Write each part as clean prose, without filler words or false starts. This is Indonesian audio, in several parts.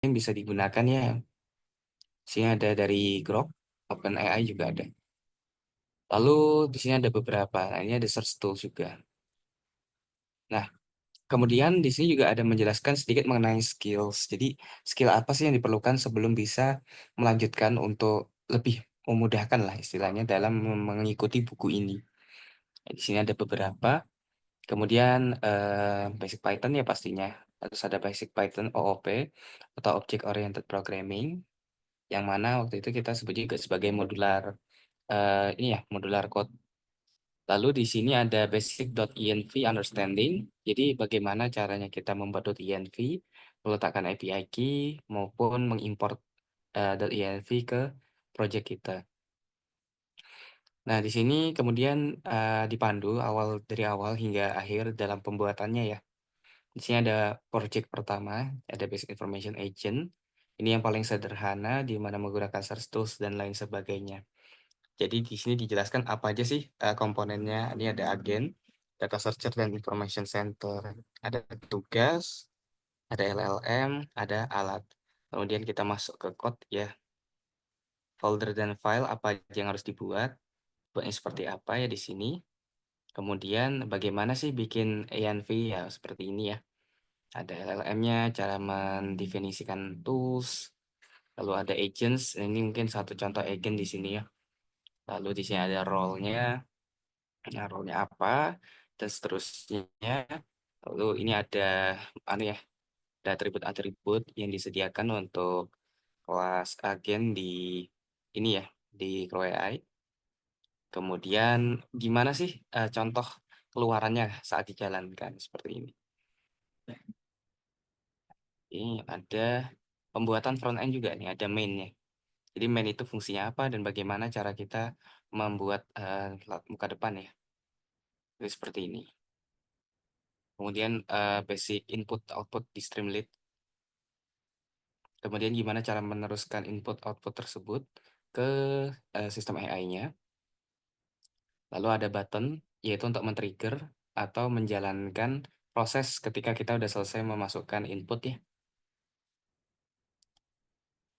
yang bisa digunakan ya. Sini ada dari Grok, OpenAI juga ada. Lalu di sini ada beberapa. Nah, ini ada search tools juga. Nah, kemudian di sini juga ada menjelaskan sedikit mengenai skills. Jadi, skill apa sih yang diperlukan sebelum bisa melanjutkan untuk lebih memudahkan lah istilahnya dalam mengikuti buku ini. Di sini ada beberapa. Kemudian basic Python ya pastinya. Terus ada basic Python OOP atau Object Oriented Programming, yang mana waktu itu kita sebut juga sebagai modular ini ya, modular code. Lalu di sini ada basic.env understanding. Jadi bagaimana caranya kita membuat .env, meletakkan API key maupun mengimport .env ke project kita. Nah, di sini kemudian dipandu dari awal hingga akhir dalam pembuatannya ya. Di sini ada project pertama, ada Basic Information Agent. Ini yang paling sederhana, di mana menggunakan search tools dan lain sebagainya. Jadi di sini dijelaskan apa aja sih komponennya. Ini ada agen, data searcher dan information center, ada tugas, ada LLM, ada alat. Kemudian kita masuk ke code ya, folder dan file apa aja yang harus dibuat, buatnya seperti apa ya di sini. Kemudian bagaimana sih bikin ENV ya seperti ini ya. Ada LLM-nya, cara mendefinisikan tools, lalu ada agents. Ini mungkin satu contoh agent di sini ya. Lalu di sini ada role-nya, nah, role-nya apa, dan seterusnya. Lalu ini ada anu ya, ada atribut-atribut yang disediakan untuk kelas agen di ini ya, di Crow AI. Kemudian gimana sih contoh keluarannya saat dijalankan seperti ini. Ini ada pembuatan front end juga nih, ada main-nya. Jadi main itu fungsinya apa dan bagaimana cara kita membuat muka depan ya. Jadi seperti ini. Kemudian basic input output di Streamlit. Kemudian gimana cara meneruskan input output tersebut ke sistem AI-nya. Lalu ada button yaitu untuk men-trigger atau menjalankan proses ketika kita udah selesai memasukkan input ya.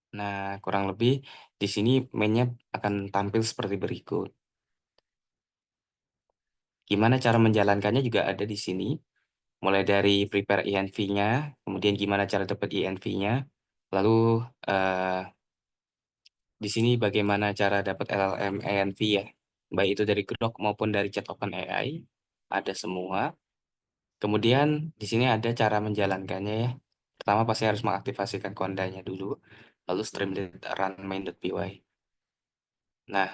Nah, kurang lebih di sini mainnya akan tampil seperti berikut. Gimana cara menjalankannya juga ada di sini. Mulai dari prepare ENV-nya, kemudian gimana cara dapat ENV-nya, lalu eh, di sini bagaimana cara dapat LLM ENV ya, baik itu dari Grok maupun dari chat OpenAI, ada semua. Kemudian di sini ada cara menjalankannya ya. Pertama pasti harus mengaktifasikan kondanya dulu, lalu streamlit run main.py. Nah,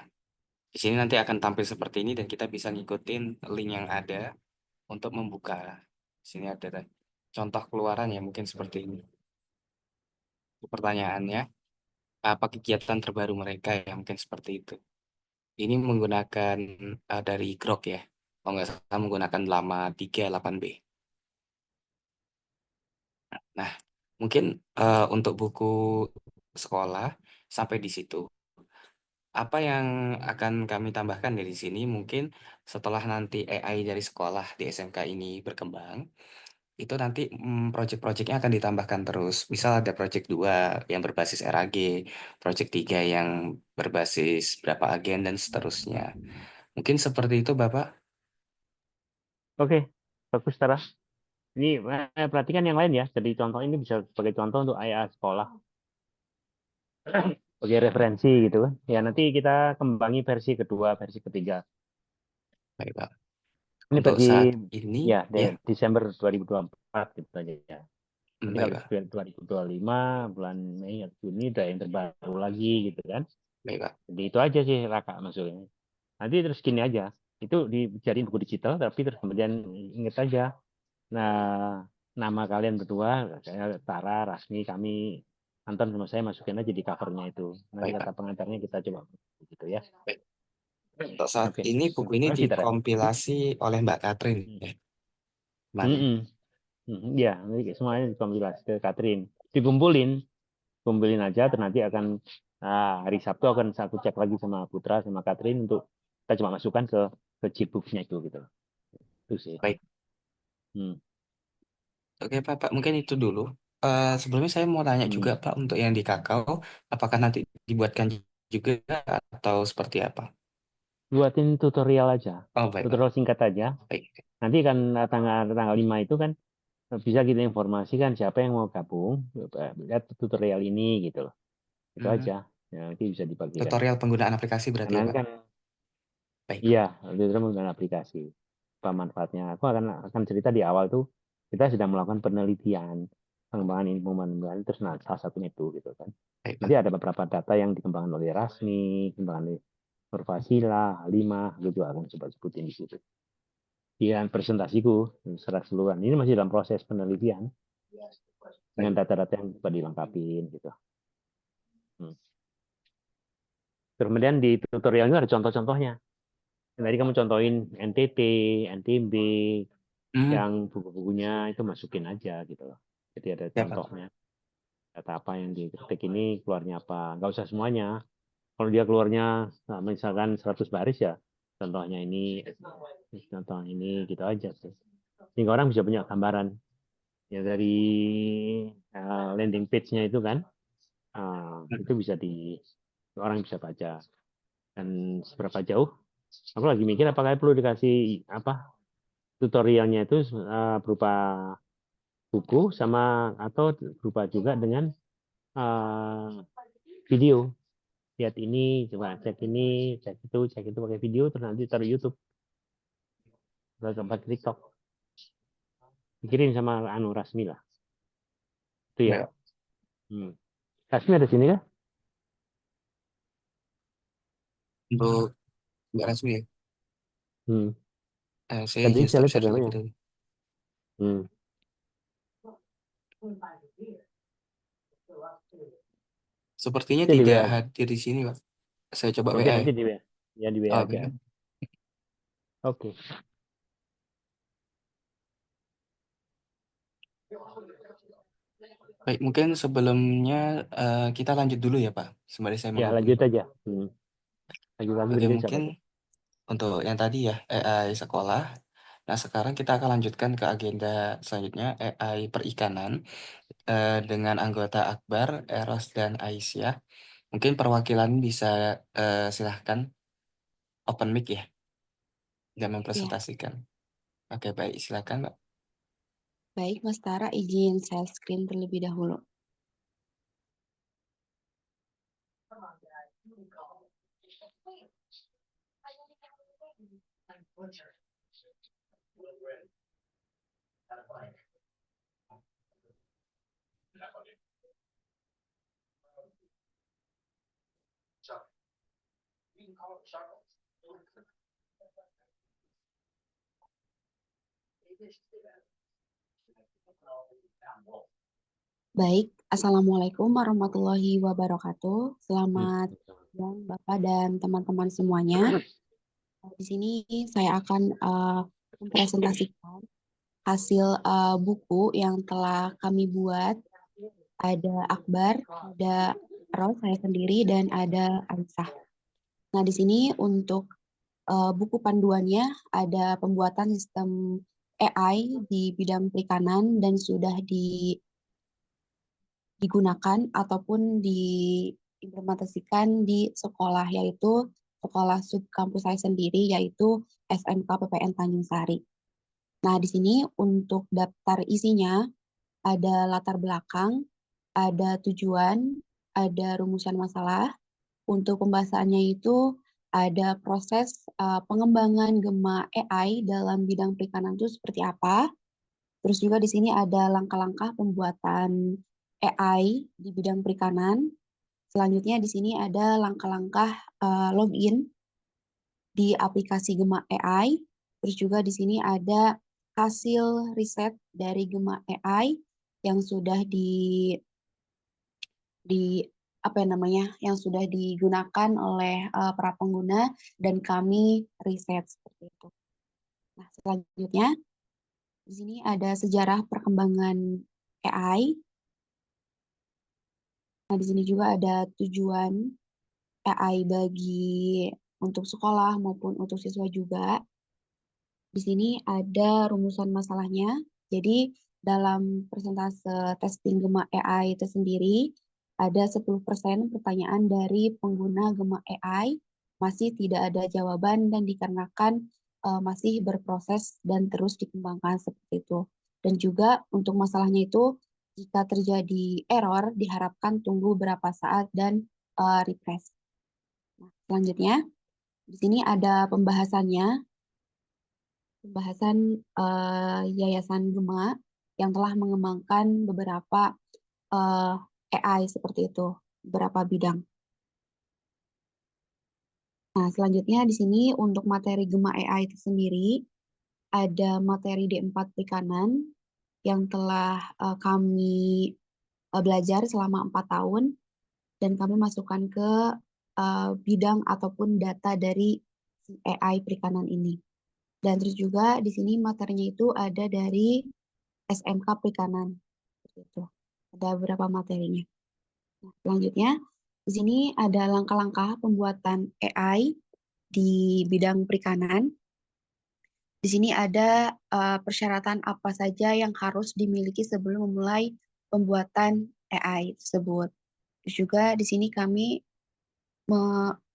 di sini nanti akan tampil seperti ini dan kita bisa ngikutin link yang ada untuk membuka. Di sini ada contoh keluaran ya mungkin seperti ini. Pertanyaannya, apa kegiatan terbaru mereka ya mungkin seperti itu. Ini menggunakan dari Grok ya. Kalau nggak salah menggunakan Llama 38B. Nah, mungkin untuk buku sekolah sampai di situ. Apa yang akan kami tambahkan dari sini mungkin setelah nanti AI dari sekolah di SMK ini berkembang, itu nanti project-projectnya akan ditambahkan terus. Misal ada project 2 yang berbasis RAG, project 3 yang berbasis berapa agen, dan seterusnya. Mungkin seperti itu, Bapak. Oke, bagus Tara. Ini perhatikan yang lain ya. Jadi contoh ini bisa sebagai contoh untuk IA sekolah sebagai referensi gitu kan. Ya nanti kita kembangi versi kedua, versi ketiga. Baik, Pak. Ini Untuk versi saat ini, ya ya, Desember 2024 gitu aja ya. Nanti baik, kalau Pak. 2025 bulan Mei atau Juni udah yang terbaru lagi gitu kan. Baik, Pak. Jadi itu aja sih Raka maksudnya. Nanti terus gini aja. Itu dijadiin buku digital tapi terus kemudian inget aja. Nah, nama kalian berdua, saya Tara, Rasmi, kami Anton sama saya masukin aja di covernya itu. Nanti Baik, kata Pak. pengantarnya kita coba gitu ya. Baik. Untuk saat Oke. ini buku ini Makasih Tara. dikompilasi oleh Mbak Catherine. Ya, kemarin. Ya, nanti semuanya dikompilasi ke Catherine. Dikumpulin, kumpulin aja, terus nanti akan hari Sabtu akan aku cek lagi sama Putra sama Catherine untuk kita coba masukkan ke Gbook-nya itu gitu. Itu sih. Baik. Hmm. Oke, Pak. Pak. Mungkin itu dulu. Sebelumnya saya mau tanya juga, Hmm. Pak, untuk yang di Kakao, apakah nanti dibuatkan juga atau seperti apa? Buatin tutorial aja, Oh, baik, Pak. tutorial singkat aja. Baik. Nanti kan tanggal 5 itu kan bisa kita informasikan siapa yang mau gabung, lihat tutorial ini gitu loh. Itu Hmm, aja. Ya, nanti bisa dibagikan. tutorial penggunaan aplikasi berarti Karena ya, ini Pak? kan Baik. iya, tutorial menggunakan aplikasi. Apa manfaatnya? Aku akan cerita di awal tuh kita sedang melakukan penelitian pengembangan ilmu pengembangan terus nah, salah satunya itu gitu kan. Baik, Jadi Pak. ada beberapa data yang dikembangkan oleh Rasmi, dikembangkan oleh Nurfasila, Halimah, gitu akan coba sebutin di situ. Dengan presentasiku secara keseluruhan ini masih dalam proses penelitian dengan Baik. data-data yang coba dilengkapin gitu. Hmm. Kemudian di tutorial itu ada contoh-contohnya. Tadi kamu contohin NTT, NTB, Hmm, yang buku-bukunya itu masukin aja gitu loh. Jadi ada ya, Pak. contohnya. Data apa yang diketik ini keluarnya apa. Nggak usah semuanya. Kalau dia keluarnya nah, misalkan 100 baris ya, contohnya ini gitu aja sih. Sehingga orang bisa punya gambaran. Ya dari landing page-nya itu kan, itu bisa orang bisa baca. Dan seberapa jauh, aku lagi mikir apakah perlu dikasih apa tutorialnya itu berupa buku sama atau berupa juga dengan uh, video. Lihat ini, coba cek itu pakai video, terus nanti taruh YouTube atau pakai TikTok. Pikirin sama anu Rasmi lah, itu ya. Baik. Hmm. Rasmi ada sini kan? Untuk Mbak Rasmi ya, Hmm. saya Tadi izin saya stop lihat share ada terlebih namanya. dahulu. Hmm. Sepertinya Itu di tidak WA aja. hadir di sini, Pak. Saya coba Oke, WA ya. nanti di WA. Ya di WA Oh, aja. baik. Oke. Baik, mungkin sebelumnya kita lanjut dulu ya, Pak. Sembari saya Ya menghubungi. lanjut aja. Hmm. Lanjut lagi Oke, berarti siapa mungkin itu? untuk yang tadi ya, AI sekolah. Nah, sekarang kita akan lanjutkan ke agenda selanjutnya, AI perikanan, dengan anggota Akbar, Eros, dan Aisyah. Mungkin perwakilan bisa silahkan open mic ya, dan Ya, mempresentasikan. Oke, baik, silakan, Mbak. baik Mas Tara, izin share screen terlebih dahulu. Baik, Assalamualaikum warahmatullahi wabarakatuh. Hmm. Selamat siang Bapak dan teman-teman semuanya. Di sini saya akan mempresentasikan hasil buku yang telah kami buat. Ada Akbar, ada Ros, saya sendiri, dan ada Aisyah. Nah, di sini untuk buku panduannya ada pembuatan sistem AI di bidang perikanan dan sudah digunakan ataupun diimplementasikan di sekolah, yaitu sekolah subkampus saya sendiri, yaitu SMK PPN Tanjung Sari. Nah, di sini untuk daftar isinya ada latar belakang, ada tujuan, ada rumusan masalah. Untuk pembahasannya itu ada proses pengembangan Gema AI dalam bidang perikanan itu seperti apa. Terus juga di sini ada langkah-langkah pembuatan AI di bidang perikanan. Selanjutnya di sini ada langkah-langkah login di aplikasi Gema AI. Terus juga di sini ada hasil riset dari Gema AI yang sudah di apa ya namanya yang sudah digunakan oleh para pengguna dan kami riset seperti itu. Nah, selanjutnya di sini ada sejarah perkembangan AI. Nah, di sini juga ada tujuan AI bagi untuk sekolah maupun untuk siswa juga. Di sini ada rumusan masalahnya. Jadi dalam persentase testing Gema AI itu sendiri, ada 10% pertanyaan dari pengguna Gema AI masih tidak ada jawaban dan dikarenakan masih berproses dan terus dikembangkan seperti itu. Dan juga untuk masalahnya itu, jika terjadi error, diharapkan tunggu beberapa saat dan refresh. Nah, selanjutnya, di sini ada pembahasan Yayasan Gema yang telah mengembangkan beberapa AI seperti itu, beberapa bidang. Nah, selanjutnya di sini untuk materi Gema AI itu sendiri, ada materi D4 Perikanan yang telah kami belajar selama 4 tahun, dan kami masukkan ke bidang ataupun data dari AI perikanan ini. Dan terus juga di sini materinya itu ada dari SMK Perikanan. Itu. Ada beberapa materinya. Nah, selanjutnya, di sini ada langkah-langkah pembuatan AI di bidang perikanan. Di sini ada persyaratan apa saja yang harus dimiliki sebelum memulai pembuatan AI tersebut. Terus juga di sini kami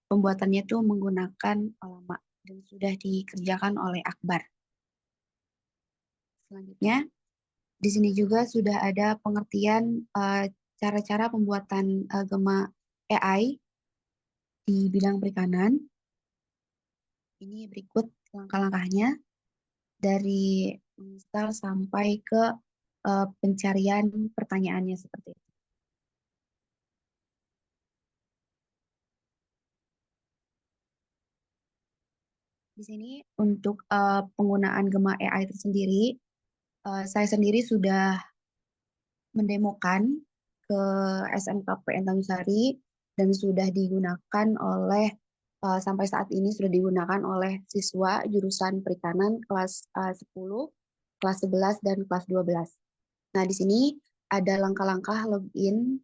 pembuatannya itu menggunakan lama dan sudah dikerjakan oleh Akbar. Selanjutnya, di sini juga sudah ada pengertian cara-cara pembuatan Gema AI di bidang perikanan. Ini berikut langkah-langkahnya dari menginstal sampai ke pencarian pertanyaannya seperti itu. Di sini untuk penggunaan Gema AI itu sendiri, saya sendiri sudah mendemokan ke SMK PN Tanjung Sari dan sudah digunakan oleh sampai saat ini sudah digunakan oleh siswa jurusan perikanan kelas 10, kelas 11 dan kelas 12. Nah, di sini ada langkah-langkah login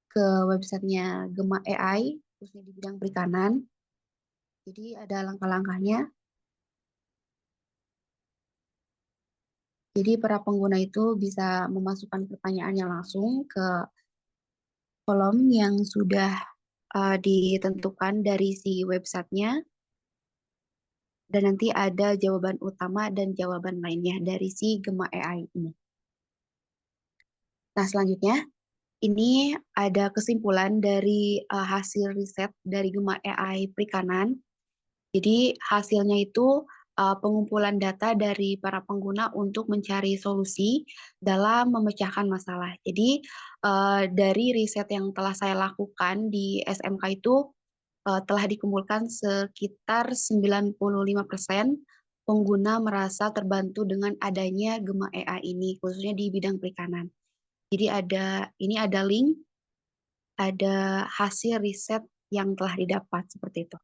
ke websitenya Gema AI khususnya di bidang perikanan. Jadi ada langkah-langkahnya. Jadi para pengguna itu bisa memasukkan pertanyaannya langsung ke kolom yang sudah ditentukan dari si websitenya, dan nanti ada jawaban utama dan jawaban lainnya dari si Gema AI ini. Nah, selanjutnya ini ada kesimpulan dari hasil riset dari Gema AI Perikanan. Jadi hasilnya itu pengumpulan data dari para pengguna untuk mencari solusi dalam memecahkan masalah. Jadi dari riset yang telah saya lakukan di SMK itu telah dikumpulkan sekitar 95% pengguna merasa terbantu dengan adanya Gema AI ini, khususnya di bidang perikanan. Jadi ini ada link, ada hasil riset yang telah didapat seperti itu.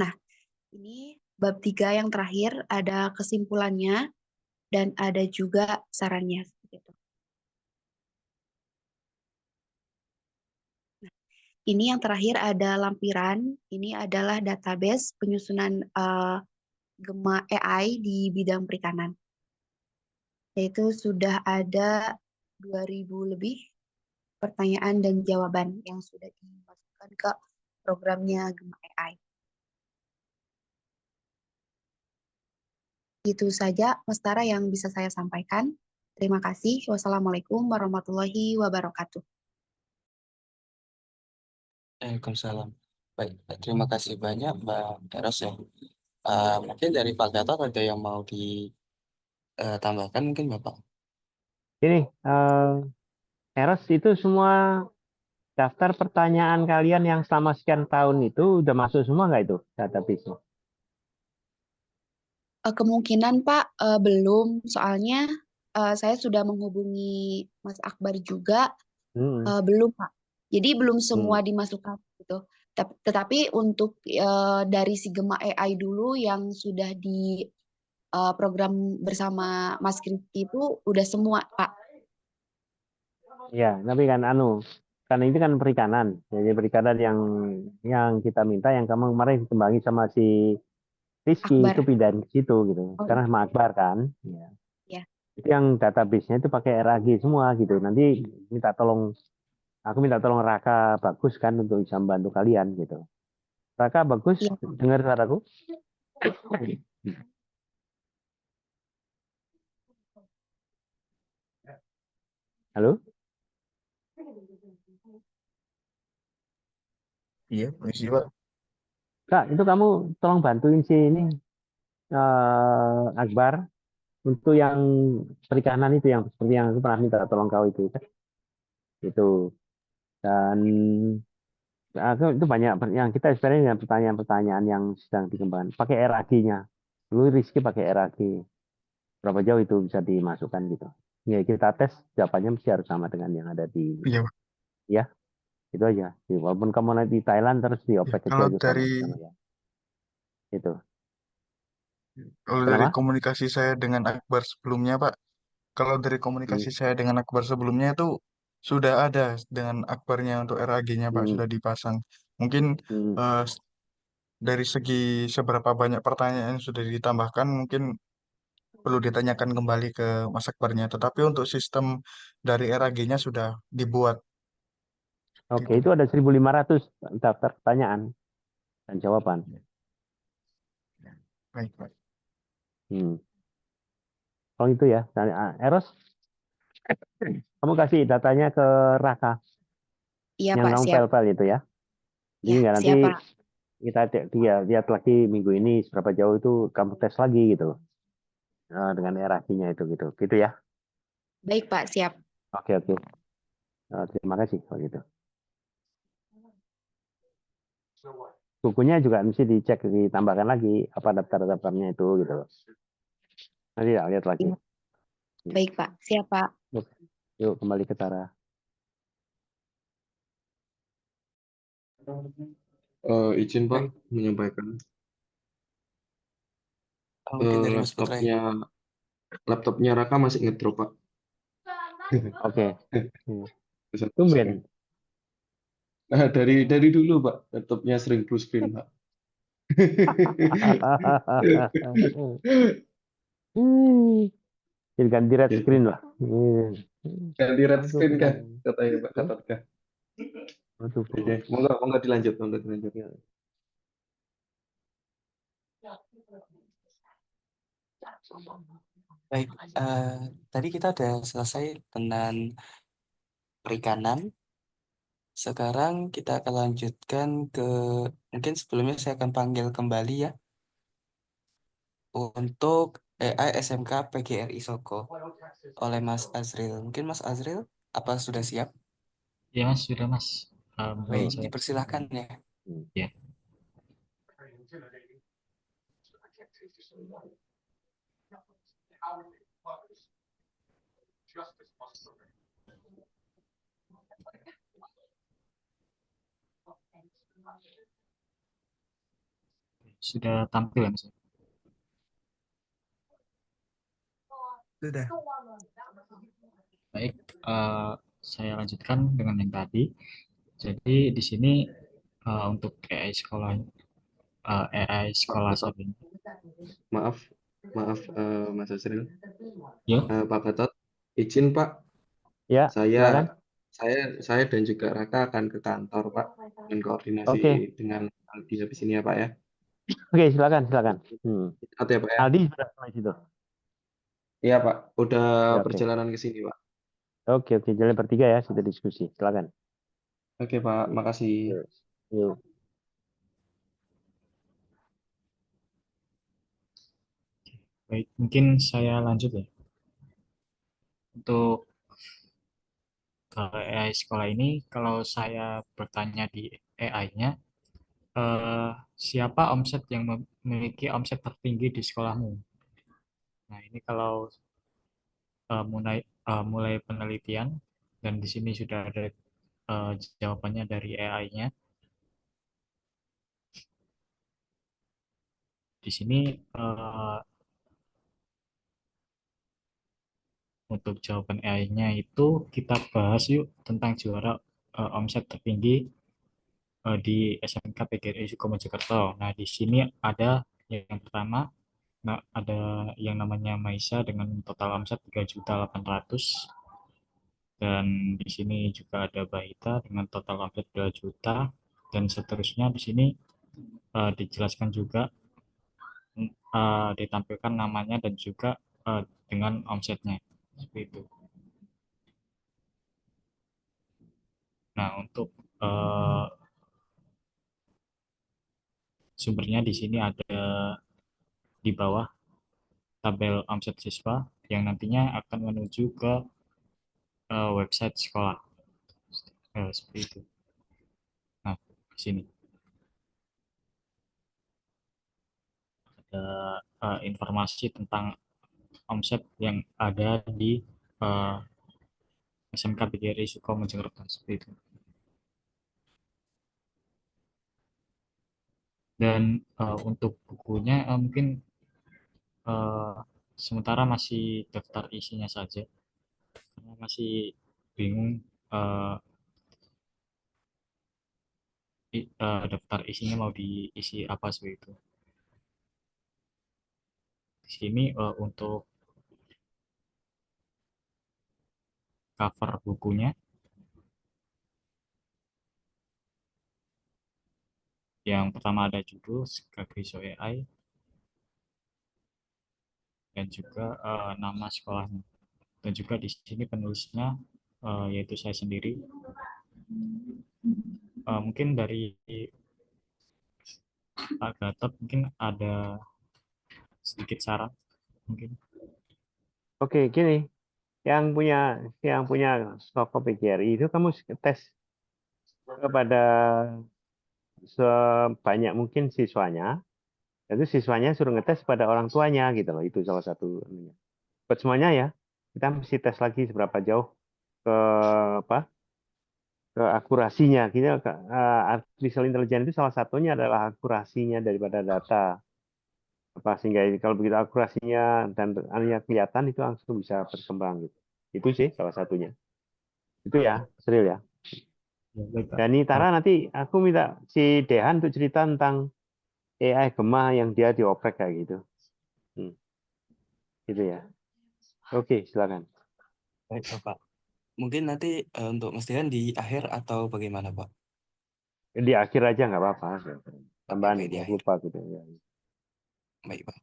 Nah, ini bab 3 yang terakhir ada kesimpulannya dan ada juga sarannya seperti itu. Nah, ini yang terakhir ada lampiran. Ini adalah database penyusunan Gema AI di bidang perikanan. Yaitu sudah ada 2000 lebih pertanyaan dan jawaban yang sudah dimasukkan ke programnya Gema AI. Itu saja, Mas Tara, yang bisa saya sampaikan. Terima kasih. Wassalamualaikum warahmatullahi wabarakatuh. Waalaikumsalam. Baik, terima kasih banyak Mbak Eros ya. Mungkin dari Pak Gatot ada yang mau ditambahkan mungkin Bapak. Ini Eros itu semua daftar pertanyaan kalian yang selama sekian tahun itu udah masuk semua nggak itu database-nya? Kemungkinan Pak belum, soalnya saya sudah menghubungi Mas Akbar juga, Hmm. belum Pak. Jadi belum semua Hmm. dimasukkan gitu. Tetapi untuk dari si Gema AI dulu yang sudah di program bersama Mas Kristi itu udah semua Pak. Ya, tapi kan karena ini kan perikanan, jadi perikanan yang kita minta yang kamu kemarin dikembangi sama si Rizky Akbar. itu pindahin ke situ gitu. Oh, Karena sama Akbar kan. Ya. ya. Itu yang database-nya itu pakai RAG semua gitu. Nanti minta tolong, aku minta tolong Raka Bagus kan untuk bisa membantu kalian gitu. Raka Bagus, Iya. dengar suaraku? Halo? Iya, permisi Pak. Kak, itu kamu tolong bantuin si ini Akbar untuk yang perikanan itu yang seperti yang aku pernah minta tolong kau itu. Itu. Dan itu banyak yang kita sebenarnya dengan pertanyaan-pertanyaan yang sedang dikembangkan. Pakai RAG-nya. Dulu Rizky pakai RAG. Berapa jauh itu bisa dimasukkan gitu. Ya kita tes jawabannya mesti harus sama dengan yang ada di Iya Pak. ya itu aja. Walaupun kamu nanti di Thailand terus Ya, dioprek kalau aja sama dari sama ya. Itu. kalau dari Kenapa? komunikasi saya dengan Akbar sebelumnya Pak, kalau dari Hmm, komunikasi saya dengan Akbar sebelumnya itu sudah ada dengan Akbarnya untuk RAG-nya Pak, hmm, sudah dipasang. Mungkin hmm. eh, dari segi seberapa banyak pertanyaan yang sudah ditambahkan, mungkin perlu ditanyakan kembali ke Mas Akbarnya. Tetapi untuk sistem dari RAG-nya sudah dibuat Oke, gitu. itu ada 1.500 daftar pertanyaan dan jawaban. Baik Pak. Hmm. Kalau itu ya, nah, Eros, kamu kasih datanya ke Raka Iya yang Pak, kamu siap. pel-pel itu ya. Jadi Ya, nggak nanti siap Pak. kita dia lihat lagi minggu ini seberapa jauh itu kamu tes lagi gitu loh. Dengan RAG-nya itu gitu. Gitu ya. Baik Pak, siap. Oke, oke. Terima kasih kalau gitu. Bukunya juga mesti dicek, ditambahkan lagi apa daftar-daftarnya itu gitu loh. Nanti tak lihat lagi. Iya. Baik Pak, siap Pak. Yuk, yuk kembali ke Tara. Izin Pak Baik, menyampaikan mungkin dari Mas Putra ya. laptopnya Raka masih ngedrop Pak. Oke. Hmm. Besar-besar ya. Tumben. Nah, dari dulu Pak laptopnya sering blue screen Pak. Jadi ganti red Oke. screen lah. Ganti red Aduh, screen kah katanya Pak Hah? Gatot kah? Aduh, Oke, monggo monggo dilanjut, monggo dilanjut. Ya. Baik, tadi kita udah selesai tentang perikanan. Sekarang kita akan lanjutkan ke, mungkin sebelumnya saya akan panggil kembali ya, untuk AI SMK PGRI Soko oleh Mas Azril. Mungkin Mas Azril, apa sudah siap? Ya mas, sudah mas. Alhamdulillah Baik, saya. dipersilahkan ya. Ya, sudah tampil ya mas. Sudah. Baik, saya lanjutkan dengan yang tadi. Jadi di sini untuk AI Pak sekolah Gatot, saat ini. maaf, maaf Mas Azril. Ya, Pak Gatot, izin Pak, Ya, saya silakan. saya dan juga Raka akan ke kantor Pak dan koordinasi Oke, dengan Aldi habis ini ya Pak ya. oke, silakan, silakan. Hmm. Atau ya Pak ya. Aldi sudah sampai situ. Iya Pak, udah Ya, oke. perjalanan ke sini Pak. Oke, oke, jalan bertiga ya, sudah diskusi. Silakan. Oke Pak, makasih. Yuk. Yuk. baik. Mungkin saya lanjut ya. Untuk AI sekolah ini, kalau saya bertanya di AI-nya, siapa omset yang memiliki omset tertinggi di sekolahmu? Nah, ini kalau mulai penelitian dan di sini sudah ada jawabannya dari AI-nya. Di sini untuk jawaban AI-nya itu kita bahas yuk tentang juara omset tertinggi di SMK PGRI Sukomojokerto. Nah, di sini ada Yang pertama, ada yang namanya Maisa dengan total omset 3.800.000, dan di sini juga ada Bahita dengan total omset 2 juta, dan seterusnya. Di sini dijelaskan juga, ditampilkan namanya dan juga dengan omsetnya seperti itu. Nah, untuk sumbernya di sini ada di bawah tabel omset siswa yang nantinya akan menuju ke website sekolah. Seperti itu. Nah, di sini ada informasi tentang omset yang ada di uh, SMK PGRI Sukomojokerto seperti itu. Dan untuk bukunya mungkin uh, sementara masih daftar isinya saja, karena masih bingung uh, daftar isinya mau diisi apa seperti itu. Di sini untuk cover bukunya yang pertama ada judul Skagiso AI dan juga nama sekolahnya, dan juga di sini penulisnya yaitu saya sendiri. Mungkin dari Pak Gatot mungkin ada sedikit saran mungkin. Oke, gini, yang punya Skoko PGRI itu kamu tes kepada sebanyak mungkin siswanya, itu siswanya suruh ngetes pada orang tuanya gitu loh. Itu salah satu ininya. Buat semuanya ya, kita mesti tes lagi seberapa jauh ke apa, ke akurasinya. Kita artificial intelligence itu salah satunya adalah akurasinya daripada data. Apa sehingga kalau begitu akurasinya dan anunya kelihatan, itu langsung bisa berkembang gitu. Itu sih salah satunya. Itu ya, serius ya. Ya, baik Pak. Dan ini Tara, nanti aku minta si Dehan untuk cerita tentang AI Gema yang dia dioprek kayak gitu. Gitu ya. Oke, silakan. Baik, Pak. Mungkin nanti untuk Mas Dian di akhir atau bagaimana, Pak? Di akhir aja nggak apa-apa. Oke, Tambahan baik di aku akhir. lupa gitu ya. Baik, Pak.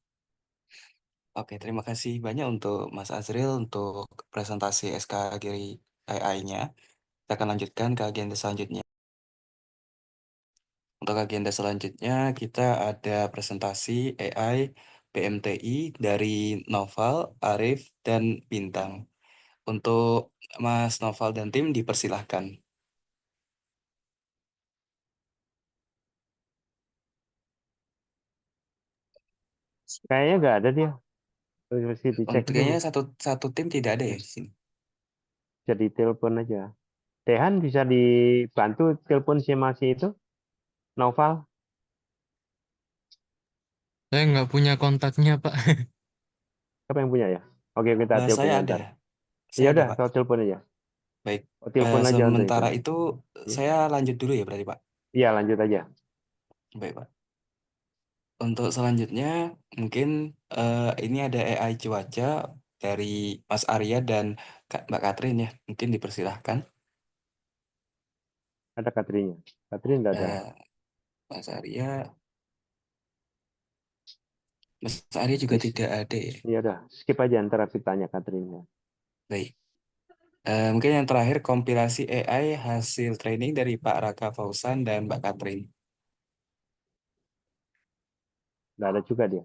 Oke, terima kasih banyak untuk Mas Azril untuk presentasi SK Giri AI-nya. Kita akan lanjutkan ke agenda selanjutnya. Untuk agenda selanjutnya, kita ada presentasi AI PMTI dari Noval, Arif, dan Bintang. Untuk Mas Noval dan tim dipersilahkan. Kayaknya nggak ada dia. Mesti dicek Untuk dulu. kayaknya satu satu tim tidak ada ya di sini. Jadi telepon aja. Dehan bisa dibantu telepon si masih itu, Noval. Saya nggak punya kontaknya, Pak. Siapa yang punya ya? Oke, kita Saya telepon ada, ntar. Ya ada udah, Pak. kau telepon aja. Baik. Kau telepon aja untuk itu. Sementara itu Ya. saya lanjut dulu ya berarti Pak. Iya, lanjut aja. Baik Pak. Untuk selanjutnya mungkin ini ada AI cuaca dari Mas Arya dan Mbak Katrin ya. Mungkin dipersilahkan. Ada Katrinya. Katrin nggak ada. Eh, Mas Arya, Mas Arya juga Wis, tidak ada ya. ya udah, skip aja ntar aku tanya Katrinnya. Baik. Mungkin yang terakhir kompilasi AI hasil training dari Pak Raka Fauzan dan Mbak Katrin. Nggak ada juga dia.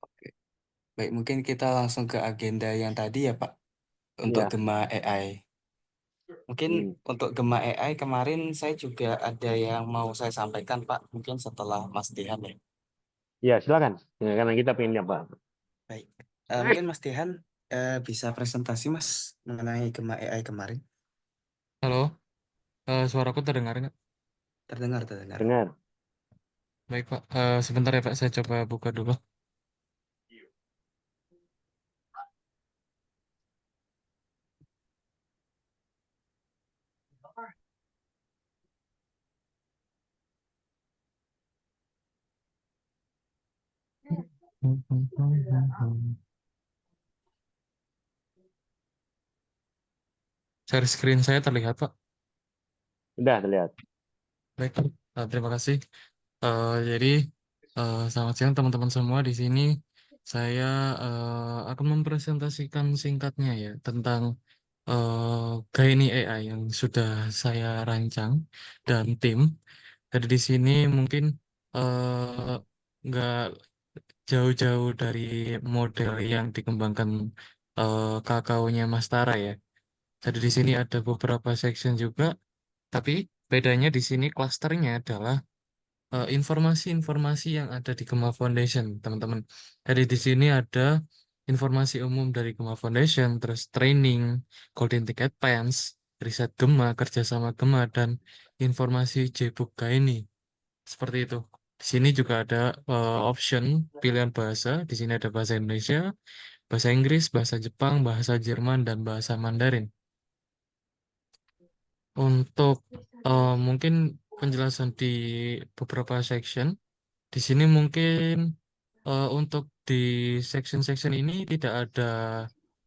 Oke. Baik, mungkin kita langsung ke agenda yang tadi ya Pak, untuk Iya. Gema AI. Mungkin Hmm. untuk Gema AI kemarin saya juga ada yang mau saya sampaikan Pak, mungkin setelah Mas Dehan ya. Ya, silakan. Ya, karena kita pengen apa? Baik. Mungkin Mas Dehan bisa presentasi Mas mengenai Gema AI kemarin. Halo, suaraku terdengar nggak? Terdengar, terdengar. Dengar. Baik, Pak. Sebentar ya, Pak. Saya coba buka dulu. Share screen saya terlihat, Pak. Udah terlihat. Baik, terima kasih. Jadi, selamat siang teman-teman semua di sini. Saya akan mempresentasikan singkatnya ya tentang Gaini AI yang sudah saya rancang dan tim. Jadi di sini mungkin nggak jauh-jauh dari model yang dikembangkan kakao-nya Mas Tara ya. Jadi di sini ada beberapa section juga, tapi bedanya di sini klasternya adalah informasi-informasi yang ada di Gema Foundation, teman-teman. Jadi di sini ada informasi umum dari Gema Foundation, terus training, Golden Ticket Pants, riset Gema, kerjasama Gema, dan informasi J-Book ini. Seperti itu. Di sini juga ada option pilihan bahasa. Di sini ada bahasa Indonesia, bahasa Inggris, bahasa Jepang, bahasa Jerman, dan bahasa Mandarin. Untuk mungkin penjelasan di beberapa section, di sini mungkin untuk di section-section ini tidak ada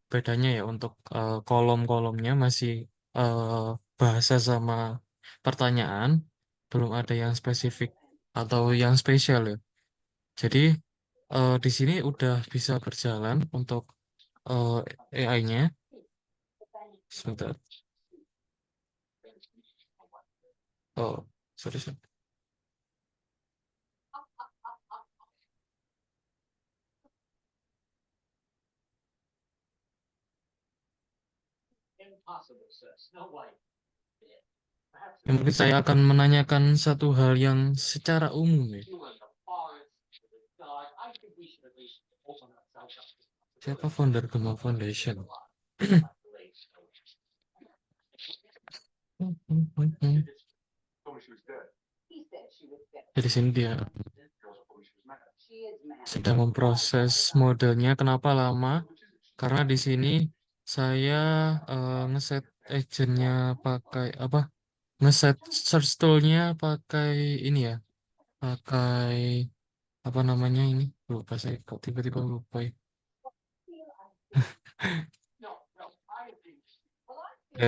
bedanya ya untuk kolom-kolomnya masih eh, bahasa sama pertanyaan, belum ada yang spesifik atau yang spesial ya. Jadi di sini udah bisa berjalan untuk AI-nya. Sebentar. Oh, sorry, sorry. Ya, mungkin saya akan menanyakan satu hal yang secara umum ya. Siapa founder Gema Foundation? Jadi sini dia sedang memproses modelnya. Kenapa lama? Karena di sini saya ngeset agentnya pakai apa? Ngeset search toolnya pakai ini ya, pakai apa namanya ini? Lupa saya kok tiba-tiba lupa ya.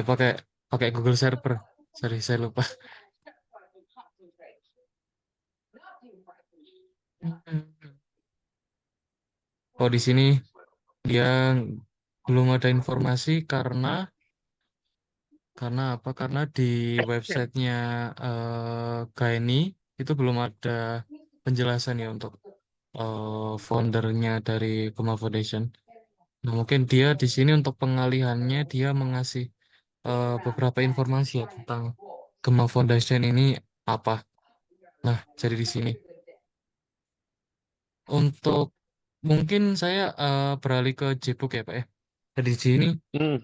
Pakai pakai Google Server. Sorry, saya lupa. Oh, di sini dia belum ada informasi karena apa? Karena di websitenya Gaini itu belum ada penjelasan ya untuk foundernya dari Gema Foundation. Nah, mungkin dia di sini untuk pengalihannya dia mengasih beberapa informasi ya tentang Gema Foundation ini apa. Nah, jadi di sini untuk mungkin saya beralih ke Jbook ya Pak ya. Jadi di sini Hmm.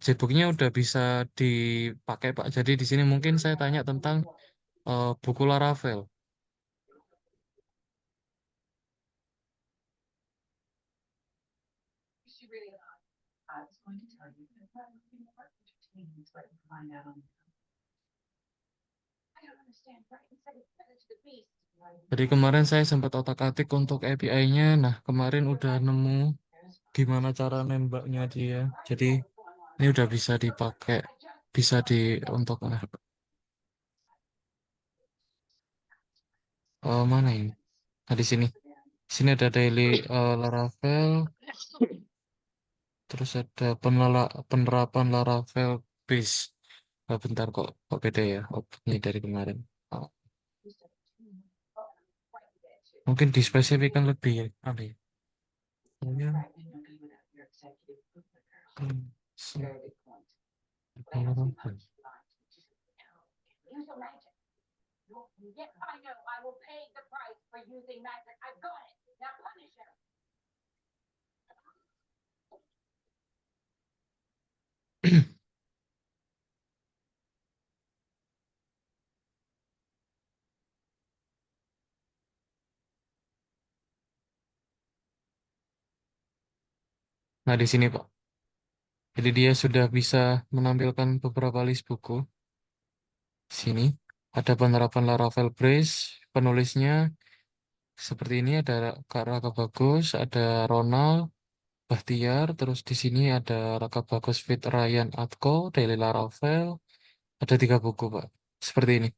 Jbooknya udah bisa dipakai Pak. Jadi di sini mungkin saya tanya tentang buku Laravel. Jadi kemarin saya sempat otak-atik untuk API-nya. Nah, kemarin udah nemu gimana cara nembaknya dia. Jadi ini udah bisa dipakai, bisa untuk mana ini? Nah, di sini. Di sini ada daily Laravel, terus ada penerapan Laravel base. Bentar kok beda ya. Oh, ini dari kemarin. Oh, mungkin dispesifikan lebih ya. Apa ya? Oh, ya. Laravel. Nah, di sini Pak. Jadi dia sudah bisa menampilkan beberapa list buku. Sini ada penerapan Laravel Base, penulisnya Seperti ini ada Kak Raka Bagus, ada Ronald, Bahtiar, terus di sini ada Raka Bagus Fit Ryan Atko, Daily Laravel, ada 3 buku, Pak. Seperti ini.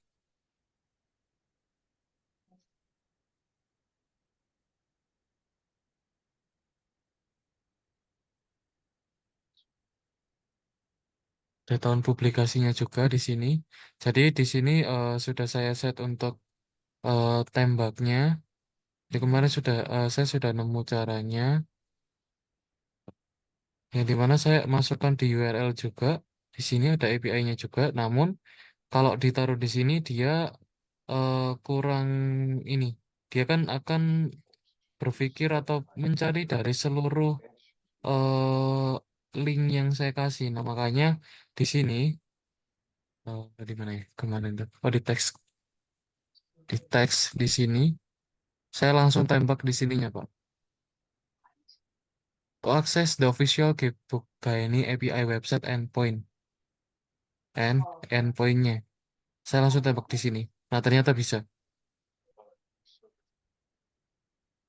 Ada tahun publikasinya juga di sini. Jadi di sini sudah saya set untuk tembaknya. Di kemarin saya sudah nemu caranya, yang dimana saya masukkan di URL juga. Di sini ada API-nya juga. Namun kalau ditaruh di sini dia kurang ini. Dia kan akan berpikir atau mencari dari seluruh eh, link yang saya kasih. Nah, makanya di sini di mana ya? Kemarin tuh. Oh, di teks di sini saya langsung tembak di sininya, Pak. To access the official Gitbook Gaini API website and endpointnya. Saya langsung tembak di sini. Nah, ternyata bisa.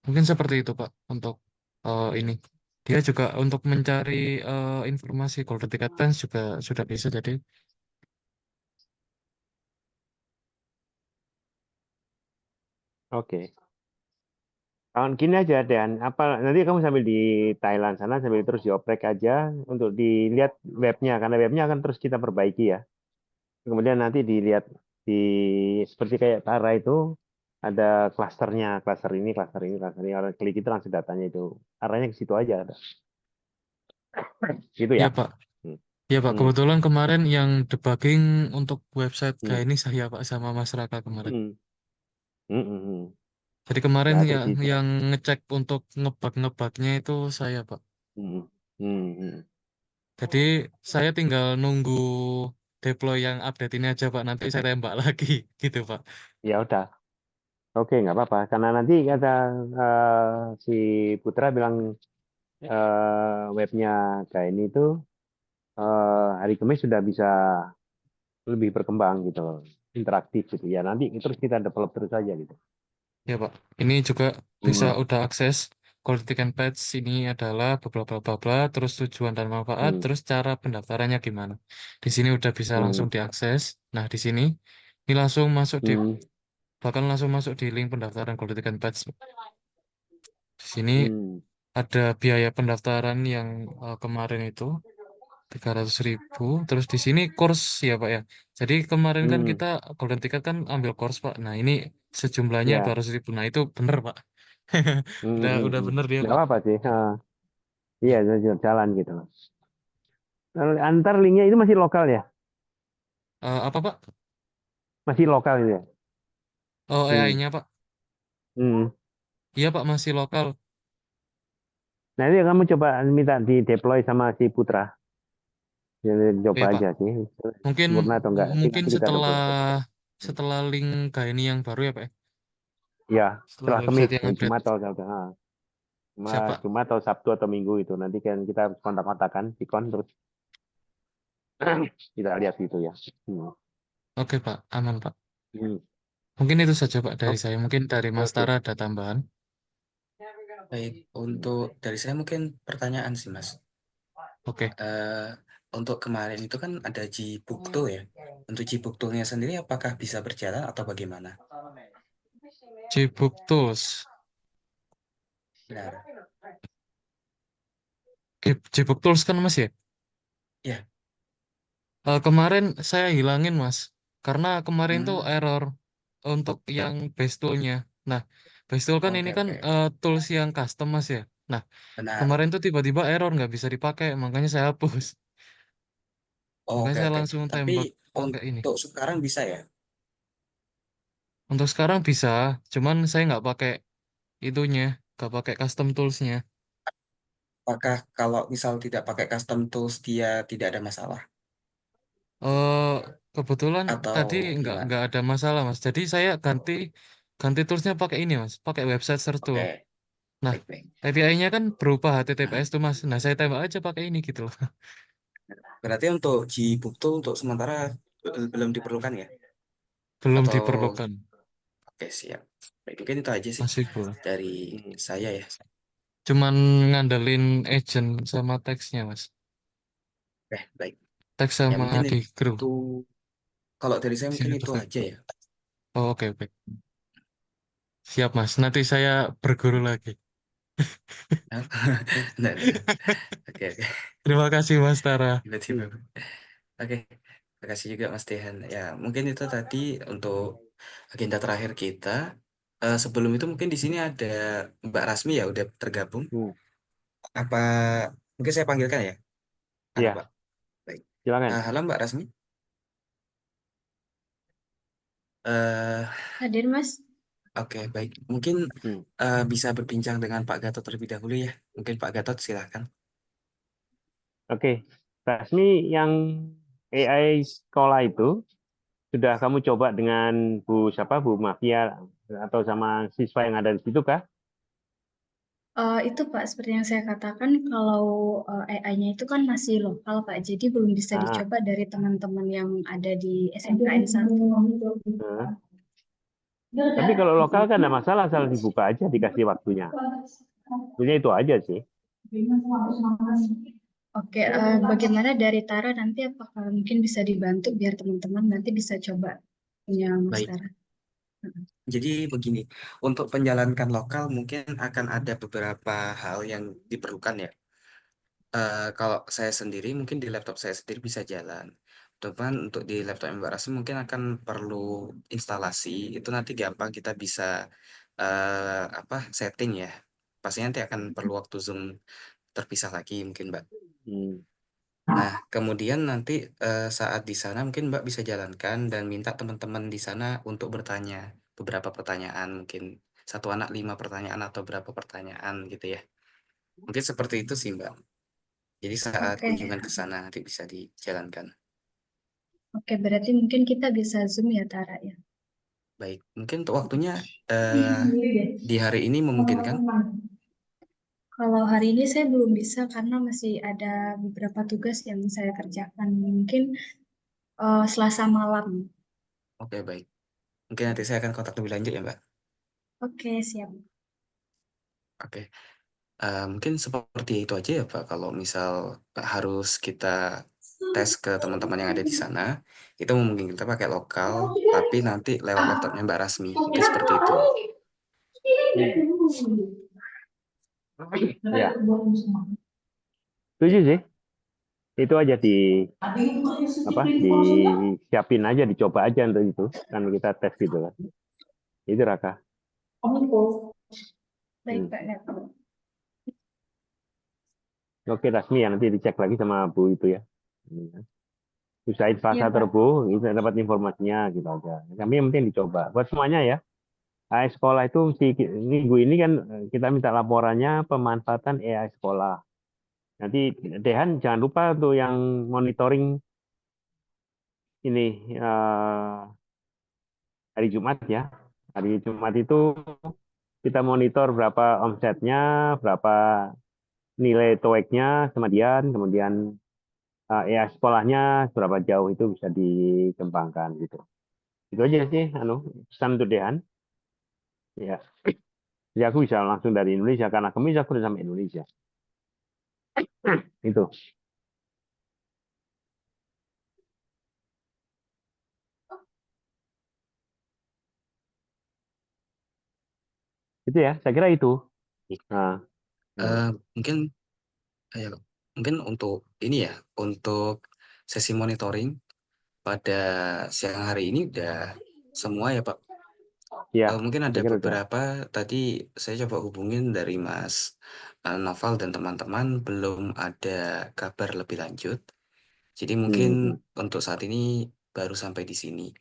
Mungkin seperti itu, Pak, untuk ini. Dia juga untuk mencari informasi Golden Ticket Plans juga sudah bisa. Jadi, Oke. Gini aja Dan, apa nanti kamu sambil di Thailand sana sambil terus dioprek aja untuk dilihat webnya karena webnya akan terus kita perbaiki ya. Kemudian nanti dilihat di seperti kayak Tara itu ada klasternya, klaster ini, klaster ini, klaster ini. Kalau klik itu langsung datanya itu arahnya ke situ aja ada. Gitu ya, ya. Pak. Hmm. Ya, Pak. Hmm. Kebetulan kemarin yang debugging untuk website Hmm. Gaini saya, Pak, sama Mas Raka kemarin. Hmm. Hmm. Hmm. Hmm. Jadi kemarin Ya ya terus itu. yang ngecek untuk ngebug-ngebugnya itu saya, Pak. Hmm. Hmm. Hmm. Jadi saya tinggal nunggu deploy yang update ini aja, Pak. Nanti saya tembak lagi, gitu, Pak. Ya udah. Oke, nggak apa-apa. Karena nanti kata si Putra bilang webnya kayak ini tuh hari Kamis sudah bisa lebih berkembang gitu loh, interaktif gitu ya. Nanti terus kita develop terus aja gitu. Ya, Pak. Ini juga bisa Hmm. udah akses. Quality and Patch ini adalah bla bla bla bla, terus tujuan dan manfaat, Hmm. terus cara pendaftarannya gimana. Di sini udah bisa langsung Hmm. diakses. Nah, di sini ini langsung masuk di Hmm. bahkan langsung masuk di link pendaftaran Quality and Patch. Di sini Hmm. ada biaya pendaftaran yang kemarin itu 300.000. Terus di sini course ya, Pak ya. Jadi kemarin kan Hmm. kita Golden Ticket kan ambil course, Pak. Nah, ini sejumlahnya Ya. 200.000. Nah, itu bener, Pak. Hmm. Udah Hmm. udah Hmm. bener dia, Nggak Pak. apa-apa sih. Iya, Ya. jalan gitu loh. Lalu antar linknya itu masih lokal ya? Apa, Pak? Masih lokal itu ya? Oh, Hmm. AI-nya, Pak. Hmm. Iya, Pak, masih lokal. Nah, itu kamu coba minta di deploy sama si Putra. Ya, Oh, coba ya, Pak. aja sih. Mungkin Sempurna atau enggak. Nanti mungkin nanti kita setelah deploy. Hmm. setelah link kayak ini yang baru ya, Pak, ya? Ya, Setelah setelah Kamis, website yang update. Jumat atau Sabtu. Siapa? Jumat atau Sabtu atau Minggu itu. Nanti kan kita kontak-kontakan, Sikon, terus kita lihat gitu ya. Hmm. Oke, Pak. Aman, Pak. Hmm. Mungkin itu saja, Pak, dari Oke, saya. Mungkin dari Mas oke. Tara ada tambahan. Baik, untuk dari saya mungkin pertanyaan sih, Mas. Oke. Eh, untuk kemarin itu kan ada Gbook Tool ya. Untuk Gbook Tool-nya sendiri apakah bisa berjalan atau bagaimana? Gbook Tools. Benar. Gbook Tools kan, Mas ya? Ya. Kemarin saya hilangin, Mas. Karena kemarin tuh Hmm, error untuk yang base tool-nya. Nah, base tool kan ini oke kan oke. tools yang custom, Mas ya. Nah, Benar. kemarin tuh tiba-tiba error nggak bisa dipakai, makanya saya hapus. Makanya Oke saya oke. langsung Tapi tembak pakai ini. untuk sekarang bisa ya? Untuk sekarang bisa, cuman saya nggak pakai itunya, nggak pakai custom tools-nya. Apakah kalau misal tidak pakai custom tools dia tidak ada masalah? eh Kebetulan Atau tadi gimana? nggak ada masalah, Mas. Jadi saya ganti ganti toolsnya pakai ini, Mas. Pakai website search tool. Oke, Nah, baik-baik. API-nya kan berupa Nah, HTTPS tuh, Mas. Nah, saya tembak aja pakai ini gitu loh. berarti untuk Gbook Tool untuk sementara belum diperlukan ya? Belum Atau diperlukan. oke siap. Baik, mungkin itu aja sih Masih kurang. dari Hmm. saya ya. Cuman ngandelin agent sama teksnya, Mas. Baik. Teks Ya sama mungkin di grup. itu kalau dari saya mungkin Isinya itu perfect. aja ya. Oh, oke, oke. Siap, Mas. Nanti saya berguru lagi. Nah, nah, nah. Oke, oke. Terima kasih, Mas Tara. Tiba-tiba. Oke, terima kasih juga Mas Dehan. Ya, mungkin itu tadi untuk agenda terakhir kita. Sebelum itu mungkin di sini ada Mbak Rasmi ya, udah tergabung. Hmm. Apa mungkin saya panggilkan ya? Halo Ya, Mbak. Baik. silakan. Halo Mbak Rasmi. Eh, Hadir, Mas. oke, baik. Mungkin Hmm. bisa berbincang dengan Pak Gatot terlebih dahulu ya. Mungkin Pak Gatot silahkan. Oke, Rasmi, yang AI sekolah itu sudah kamu coba dengan Bu Mafia atau sama siswa yang ada di situ kah? Itu Pak, seperti yang saya katakan, kalau AI-nya itu kan masih lokal Pak, jadi belum bisa Ah, dicoba dari teman-teman yang ada di SMKN 1. ah. Tapi kalau lokal kan ada masalah, asal dibuka aja, dikasih waktunya. Sebenarnya itu aja sih. Oke, bagaimana dari Tara nanti apakah mungkin bisa dibantu biar teman-teman nanti bisa coba punya Mas Baik. Tara? Jadi begini, untuk penjalankan lokal mungkin akan ada beberapa hal yang diperlukan ya. Kalau saya sendiri mungkin di laptop saya sendiri bisa jalan. Teman untuk di laptop Mbak Rasmi mungkin akan perlu instalasi. Itu nanti gampang kita bisa apa setting ya. Pastinya nanti akan perlu waktu Zoom terpisah lagi mungkin Mbak. Hmm. Nah, kemudian nanti saat di sana mungkin Mbak bisa jalankan dan minta teman-teman di sana untuk bertanya beberapa pertanyaan, mungkin satu anak 5 pertanyaan atau berapa pertanyaan gitu ya. Mungkin seperti itu sih Mbak. Jadi saat Oke, kunjungan ke sana nanti bisa dijalankan. oke, berarti mungkin kita bisa Zoom ya Tara ya. Baik, mungkin untuk waktunya di hari ini memungkinkan. Kalau hari ini saya belum bisa karena masih ada beberapa tugas yang saya kerjakan. Mungkin Selasa malam. Oke, baik. Mungkin nanti saya akan kontak lebih lanjut ya Mbak. Oke, siap. Oke. Mungkin seperti itu aja ya Pak. Kalau misal harus kita tes ke teman-teman yang ada di sana, itu mungkin kita pakai lokal, tapi nanti lewat laptopnya Mbak Rasmi. Mungkin seperti itu. Ya, setuju sih. Itu aja disiapin aja, dicoba aja untuk itu. Kan kita tes gitu kan. Itu Raka. Baik, Hmm. Pak Gatot. Oke, Rasmi ya, nanti dicek lagi sama Bu itu ya. Usahain Iya, fase Pak. terbu, bisa dapat informasinya gitu aja. Kami yang penting dicoba. Buat semuanya ya. AI sekolah itu minggu ini kan kita minta laporannya pemanfaatan AI sekolah. Nanti Dehan jangan lupa tuh yang monitoring ini hari Jumat ya. Hari Jumat itu kita monitor berapa omsetnya, berapa nilai TOEIC-nya, kemudian AI sekolahnya seberapa jauh itu bisa dikembangkan gitu. Itu aja sih, pesan untuk Dehan. Ya, jadi aku bisa langsung dari Indonesia karena kami aku udah sampai Indonesia. Itu. Itu ya, saya kira itu. Nah, Eh, mungkin ya, mungkin untuk ini ya, untuk sesi monitoring pada siang hari ini udah semua ya Pak. ya, Mungkin ada saya kira udah. beberapa tadi saya coba hubungin dari Mas Noval dan teman-teman belum ada kabar lebih lanjut. Jadi mungkin Hmm, untuk saat ini baru sampai di sini.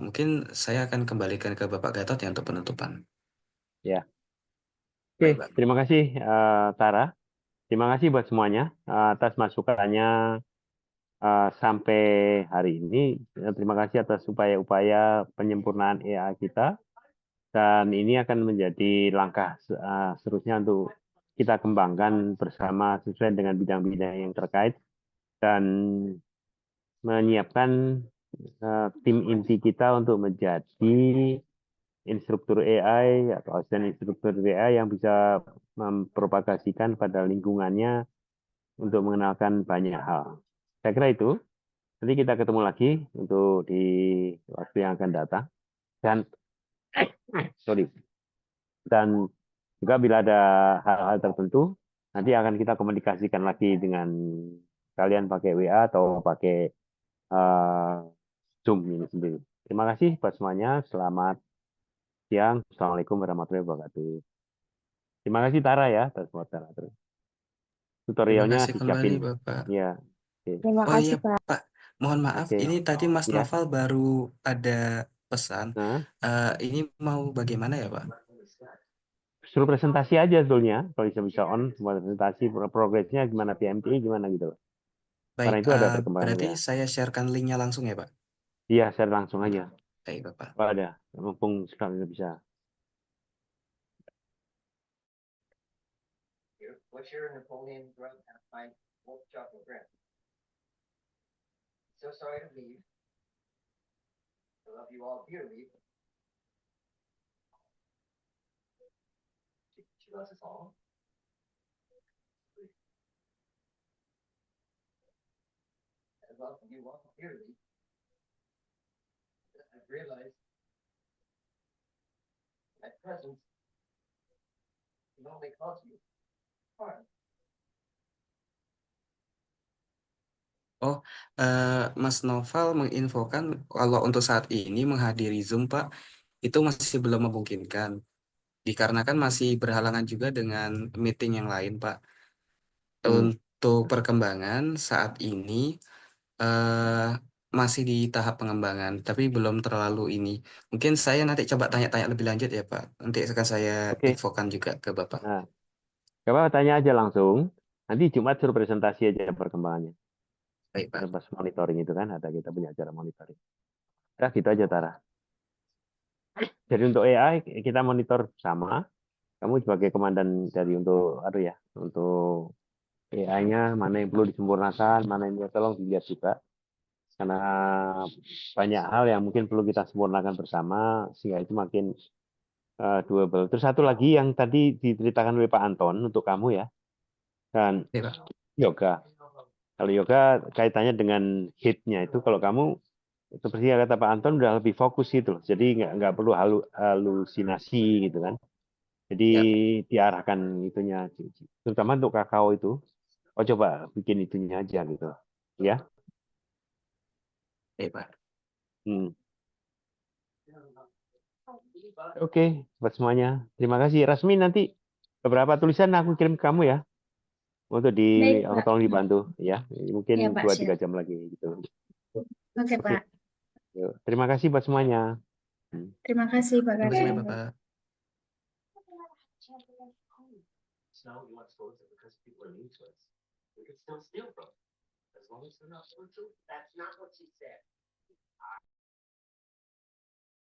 Mungkin saya akan kembalikan ke Bapak Gatot ya untuk penutupan. ya. Oke, Baik, Pak. terima kasih Tara. Terima kasih buat semuanya atas masukannya sampai hari ini. Terima kasih atas upaya-upaya penyempurnaan AI kita. Dan ini akan menjadi langkah seterusnya untuk kita kembangkan bersama sesuai dengan bidang-bidang yang terkait dan menyiapkan tim inti kita untuk menjadi instruktur AI atau asisten instruktur AI yang bisa mempropagasikan pada lingkungannya untuk mengenalkan banyak hal. Saya kira itu. Nanti kita ketemu lagi untuk di waktu yang akan datang. Dan sorry. Dan juga bila ada hal-hal tertentu, nanti akan kita komunikasikan lagi dengan kalian pakai WA atau pakai Zoom ini sendiri. Terima kasih buat semuanya. Selamat siang. Assalamualaikum warahmatullahi wabarakatuh. Terima kasih Tara ya atas moderator. Terima Tutorialnya kasih kembali, disiapin. Bapak. Ya. Oke. Terima Oh iya, kasih, Pak. Pak. Mohon maaf, Oke. ini tadi Mas Ya. Noval baru ada pesan. Nah, Ini mau bagaimana ya, Pak? suruh presentasi aja sebetulnya. Kalau bisa on, presentasi progresnya gimana, PMTI gimana gitu. Baik, Karena itu ada perkembangan berarti ya. saya sharekan linknya langsung ya, Pak? Iya, saya langsung aja. Baik, Bapak. Kalau ada, mumpung sekarang bisa. Oh, Mas Noval menginfokan kalau untuk saat ini menghadiri Zoom, Pak, itu masih belum memungkinkan. Dikarenakan masih berhalangan juga dengan meeting yang lain, Pak. Untuk perkembangan saat ini eh, masih di tahap pengembangan, tapi belum terlalu ini. Mungkin saya nanti coba tanya-tanya lebih lanjut ya, Pak. Nanti akan saya Oke. infokan juga ke Bapak. Nah, coba tanya aja langsung. Nanti Jumat suruh presentasi aja perkembangannya. Baik, Pak. Pas monitoring itu kan ada, kita punya acara monitoring. Ya gitu aja Tara. Jadi untuk AI kita monitor sama. Kamu sebagai komandan dari untuk AI-nya mana yang perlu disempurnakan, mana yang tolong dilihat juga. Karena banyak hal yang mungkin perlu kita sempurnakan bersama sehingga itu makin doable. Terus satu lagi yang tadi diceritakan oleh Pak Anton untuk kamu ya. Dan Baik, Pak. yoga. Kalau yoga kaitannya dengan hit-nya itu kalau kamu seperti yang kata Pak Anton udah lebih fokus gitu. Jadi nggak perlu halusinasi gitu kan. Jadi Ya, diarahkan itunya, terutama untuk kakao itu. Oh coba bikin itunya aja gitu, ya. baik, Pak. Oke, buat semuanya. Terima kasih. Rasmi nanti beberapa tulisan aku kirim ke kamu ya, untuk Baik, Pak. tolong dibantu ya. Mungkin Ya, Pak, 2-3 siap. jam lagi gitu. Oke, Oke. Pak. Yuk, terima kasih buat semuanya. Terima kasih, Pak Terima kasih, Karyanto. Bapak.